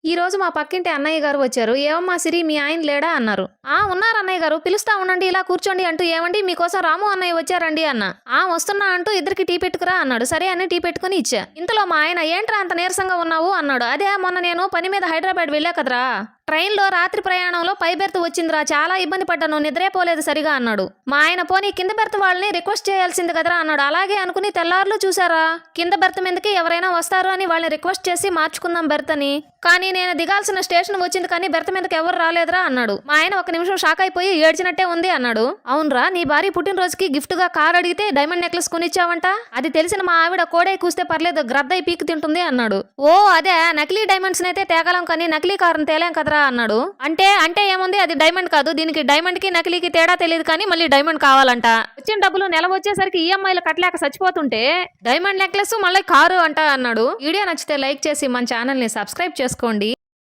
ఈ రోజు మా పక్కింటి అన్నయ్య గారు వచ్చారు. ఏమమ్మా సిరి మీ ఆయన లేడా అన్నారు. ఉన్నారు అన్నయ్య గారు, పిలుస్తా ఉండండి, ఇలా కూర్చోండి అంటూ, ఏమండి మీకోసం రాము అన్నయ్య వచ్చారండి అన్న. వస్తున్నా అంటూ ఇద్దరికి టీ పెట్టుకురా అన్నాడు. సరే అని టీ పెట్టుకుని ఇచ్చా. ఇంతలో మా ఆయన ఏంట్రా అంత నీరసంగా ఉన్నావు అన్నాడు. అదే మొన్న నేను పని మీద హైదరాబాద్ వెళ్ళా కదరా, ట్రైన్లో రాత్రి ప్రయాణంలో పై బెర్త్ వచ్చిందిరా, చాలా ఇబ్బంది పడ్డాను, నిద్రేపోలేదు సరిగా అన్నాడు. మా ఆయన పోనీ కింద బెర్త్ వాళ్ళని రిక్వెస్ట్ చేయాల్సింది కదరా అన్నాడు. అలాగే అనుకుని తెల్లారులు చూసారా, కింద బెర్త్ మీదకి ఎవరైనా వస్తారు అని వాళ్ళని రిక్వెస్ట్ చేసి మార్చుకుందాం బెర్త్ అని. కానీ నేను దిగాల్సిన స్టేషన్ వచ్చింది కానీ బెర్త్ మీదకి ఎవరు రాలేదురా అన్నాడు. మా ఆయన ఒక నిమిషం షాక్ అయిపోయి ఏడ్చినట్టే ఉంది అన్నాడు. అవునరా, నీ భార్య పుట్టినరోజుకి గిఫ్ట్ గా కార్ అడిగితే డైమండ్ నెక్లెస్ కొనిచ్చావంట, అది తెలిసిన మా ఆవిడ కోడై కూస్తే పర్లేదు గ్రద్దై పీకి తింటుంది అన్నాడు. ఓ అదే, నకిలీ డైమండ్స్ అయితే తేగలం కానీ నకిలీ కారుని తేలేం కదరా అన్నాడు. అంటే ఏముంది, అది డైమండ్ కాదు, దీనికి డైమండ్ కి నకిలీకి తేడా తెలియదు కానీ మళ్ళీ డైమండ్ కావాలంట. వచ్చిన డబ్బులు నెల వచ్చేసరికి ఈఎంఐలు కట్టలేక చచ్చిపోతుంటే డైమండ్ నెక్లెస్ మళ్ళీ కారు అంట అన్నాడు. వీడియో నచ్చితే లైక్ చేసి మన ఛానల్ ని సబ్స్క్రైబ్ చేసుకోండి.